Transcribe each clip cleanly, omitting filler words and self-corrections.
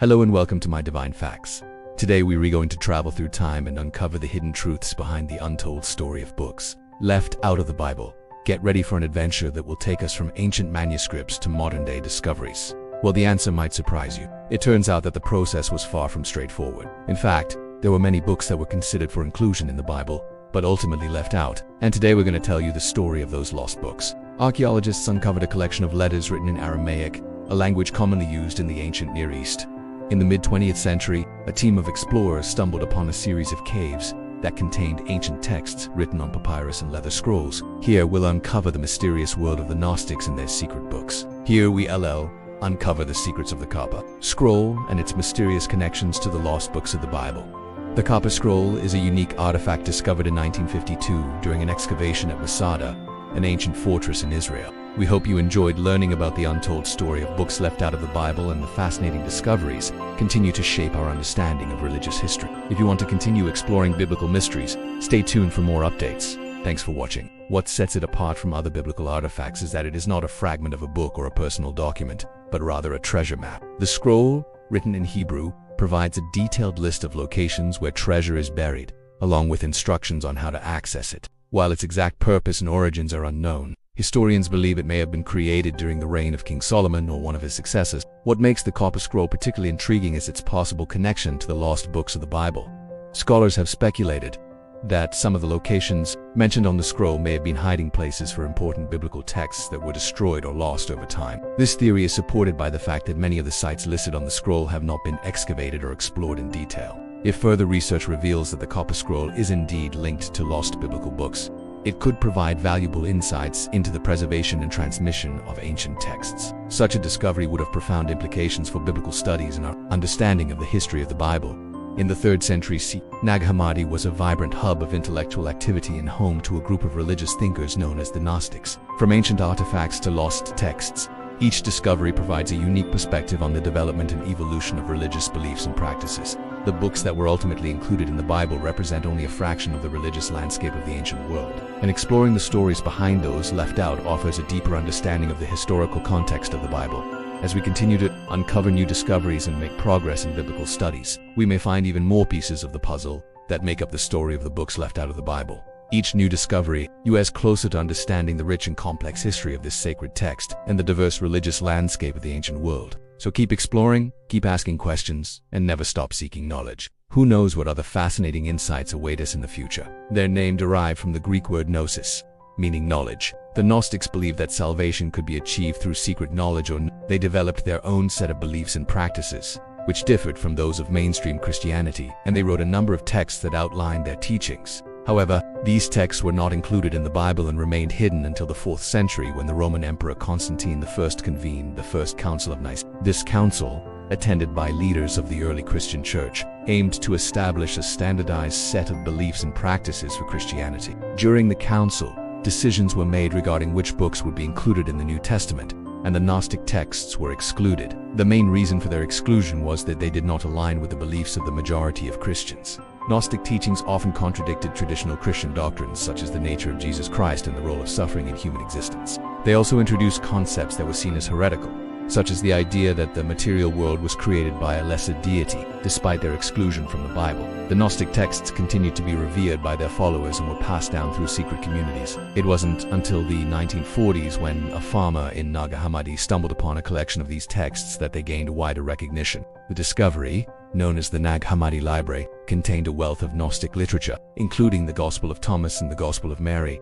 Hello and welcome to my Divine Facts. Today we're going to travel through time and uncover the hidden truths behind the untold story of books left out of the Bible. Get ready for an adventure that will take us from ancient manuscripts to modern-day discoveries. Well, the answer might surprise you. It turns out that the process was far from straightforward. In fact, there were many books that were considered for inclusion in the Bible, but ultimately left out. And today we're going to tell you the story of those lost books. Archaeologists uncovered a collection of letters written in Aramaic, a language commonly used in the ancient Near East. In the mid-20th century, a team of explorers stumbled upon a series of caves that contained ancient texts written on papyrus and leather scrolls. Here we'll uncover the mysterious world of the Gnostics and their secret books. Here we uncover the secrets of the Kappa Scroll and its mysterious connections to the lost books of the Bible. The Kappa Scroll is a unique artifact discovered in 1952 during an excavation at Masada, an ancient fortress in Israel. We hope you enjoyed learning about the untold story of books left out of the Bible, and the fascinating discoveries continue to shape our understanding of religious history. If you want to continue exploring biblical mysteries, stay tuned for more updates. Thanks for watching. What sets it apart from other biblical artifacts is that it is not a fragment of a book or a personal document, but rather a treasure map. The scroll, written in Hebrew, provides a detailed list of locations where treasure is buried, along with instructions on how to access it. While its exact purpose and origins are unknown, historians believe it may have been created during the reign of King Solomon or one of his successors. What makes the Kappa Scroll particularly intriguing is its possible connection to the lost books of the Bible. Scholars have speculated that some of the locations mentioned on the scroll may have been hiding places for important biblical texts that were destroyed or lost over time. This theory is supported by the fact that many of the sites listed on the scroll have not been excavated or explored in detail. If further research reveals that the Kappa Scroll is indeed linked to lost biblical books, it could provide valuable insights into the preservation and transmission of ancient texts. Such a discovery would have profound implications for biblical studies and our understanding of the history of the Bible. In the 3rd century CE, Nag Hammadi was a vibrant hub of intellectual activity and home to a group of religious thinkers known as the Gnostics. From ancient artifacts to lost texts, each discovery provides a unique perspective on the development and evolution of religious beliefs and practices. The books that were ultimately included in the Bible represent only a fraction of the religious landscape of the ancient world, and exploring the stories behind those left out offers a deeper understanding of the historical context of the Bible. As we continue to uncover new discoveries and make progress in biblical studies, we may find even more pieces of the puzzle that make up the story of the books left out of the Bible. Each new discovery you us closer to understanding the rich and complex history of this sacred text and the diverse religious landscape of the ancient world. So keep exploring, keep asking questions, and never stop seeking knowledge. Who knows what other fascinating insights await us in the future? Their name derived from the Greek word gnosis, meaning knowledge. The Gnostics believed that salvation could be achieved through secret knowledge, or they developed their own set of beliefs and practices, which differed from those of mainstream Christianity, and they wrote a number of texts that outlined their teachings. However, these texts were not included in the Bible and remained hidden until the 4th century, when the Roman Emperor Constantine I convened the First Council of Nicaea. This council, attended by leaders of the early Christian Church, aimed to establish a standardized set of beliefs and practices for Christianity. During the council, decisions were made regarding which books would be included in the New Testament, and the Gnostic texts were excluded. The main reason for their exclusion was that they did not align with the beliefs of the majority of Christians. Gnostic teachings often contradicted traditional Christian doctrines, such as the nature of Jesus Christ and the role of suffering in human existence. They also introduced concepts that were seen as heretical, such as the idea that the material world was created by a lesser deity, despite their exclusion from the Bible. The Gnostic texts continued to be revered by their followers and were passed down through secret communities. It wasn't until the 1940s, when a farmer in Nag Hammadi stumbled upon a collection of these texts, that they gained wider recognition. The discovery, known as the Nag Hammadi Library, contained a wealth of Gnostic literature, including the Gospel of Thomas and the Gospel of Mary.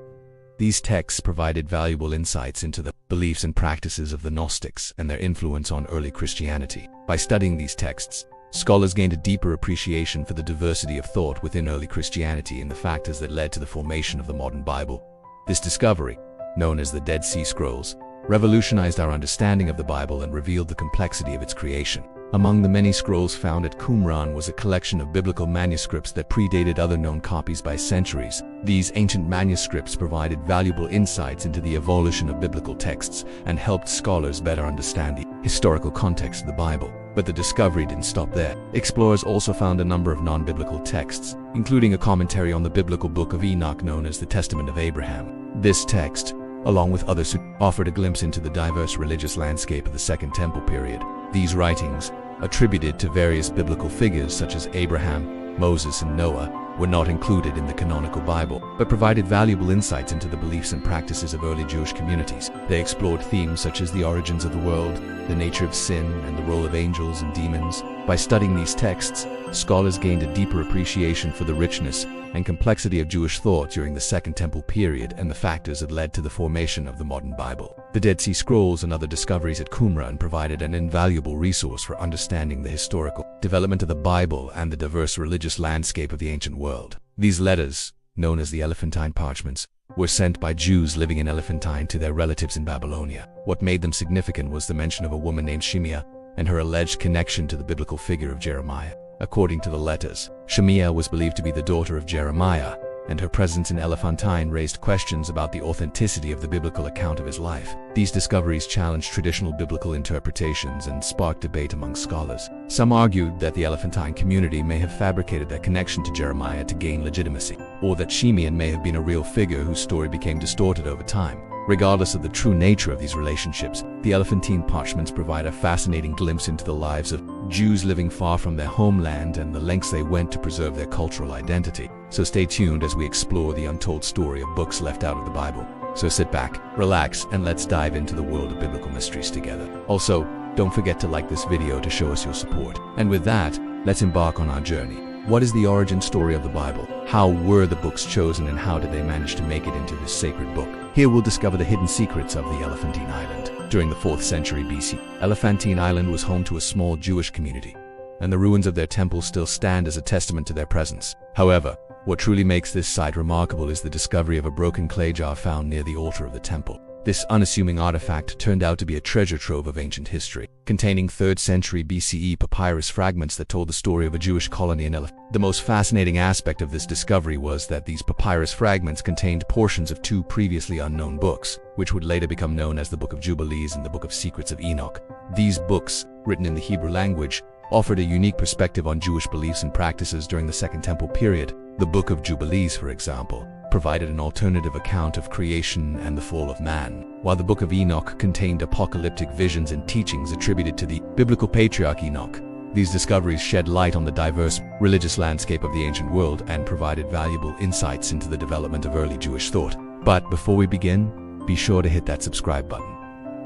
These texts provided valuable insights into the beliefs and practices of the Gnostics and their influence on early Christianity. By studying these texts, scholars gained a deeper appreciation for the diversity of thought within early Christianity and the factors that led to the formation of the modern Bible. This discovery, known as the Dead Sea Scrolls, revolutionized our understanding of the Bible and revealed the complexity of its creation. Among the many scrolls found at Qumran was a collection of biblical manuscripts that predated other known copies by centuries. These ancient manuscripts provided valuable insights into the evolution of biblical texts and helped scholars better understand the historical context of the Bible. But the discovery didn't stop there. Explorers also found a number of non-biblical texts, including a commentary on the biblical Book of Enoch known as the Testament of Abraham. This text, along with others, offered a glimpse into the diverse religious landscape of the Second Temple period. These writings, attributed to various biblical figures such as Abraham, Moses, and Noah, were not included in the canonical Bible, but provided valuable insights into the beliefs and practices of early Jewish communities. They explored themes such as the origins of the world, the nature of sin, and the role of angels and demons. By studying these texts, scholars gained a deeper appreciation for the richness and complexity of Jewish thought during the Second Temple period and the factors that led to the formation of the modern Bible. The Dead Sea Scrolls and other discoveries at Qumran provided an invaluable resource for understanding the historical development of the Bible and the diverse religious landscape of the ancient world. These letters, known as the Elephantine parchments, were sent by Jews living in Elephantine to their relatives in Babylonia. What made them significant was the mention of a woman named Shemiah and her alleged connection to the biblical figure of Jeremiah. According to the letters, Shemiah was believed to be the daughter of Jeremiah, and her presence in Elephantine raised questions about the authenticity of the biblical account of his life. These discoveries challenged traditional biblical interpretations and sparked debate among scholars. Some argued that the Elephantine community may have fabricated their connection to Jeremiah to gain legitimacy, or that Shemiah may have been a real figure whose story became distorted over time. Regardless of the true nature of these relationships, the Elephantine parchments provide a fascinating glimpse into the lives of Jews living far from their homeland and the lengths they went to preserve their cultural identity. So stay tuned as we explore the untold story of books left out of the Bible. So sit back, relax, and let's dive into the world of biblical mysteries together. Also, don't forget to like this video to show us your support. And with that, let's embark on our journey. What is the origin story of the Bible? How were the books chosen, and how did they manage to make it into this sacred book? Here we'll discover the hidden secrets of the Elephantine Island. During the 4th century BC, Elephantine Island was home to a small Jewish community, and the ruins of their temple still stand as a testament to their presence. However, what truly makes this site remarkable is the discovery of a broken clay jar found near the altar of the temple. This unassuming artifact turned out to be a treasure trove of ancient history, containing 3rd century BCE papyrus fragments that told the story of a Jewish colony in Elephantine. The most fascinating aspect of this discovery was that these papyrus fragments contained portions of 2 previously unknown books, which would later become known as the Book of Jubilees and the Book of Secrets of Enoch. These books, written in the Hebrew language, offered a unique perspective on Jewish beliefs and practices during the Second Temple period. The Book of Jubilees, for example, provided an alternative account of creation and the fall of man, while the Book of Enoch contained apocalyptic visions and teachings attributed to the biblical patriarch Enoch. These discoveries shed light on the diverse religious landscape of the ancient world and provided valuable insights into the development of early Jewish thought. But before we begin, be sure to hit that subscribe button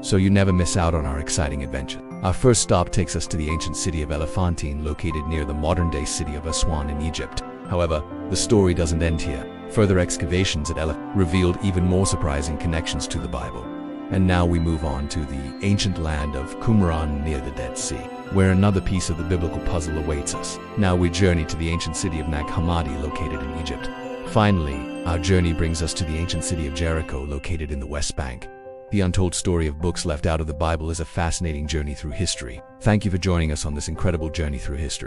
so you never miss out on our exciting adventure. Our first stop takes us to the ancient city of Elephantine, located near the modern-day city of Aswan in Egypt. However, the story doesn't end here. Further excavations at revealed even more surprising connections to the Bible. And now we move on to the ancient land of Qumran near the Dead Sea, where another piece of the biblical puzzle awaits us. Now we journey to the ancient city of Nag Hammadi, located in Egypt. Finally, our journey brings us to the ancient city of Jericho, located in the West Bank. The untold story of books left out of the Bible is a fascinating journey through history. Thank you for joining us on this incredible journey through history.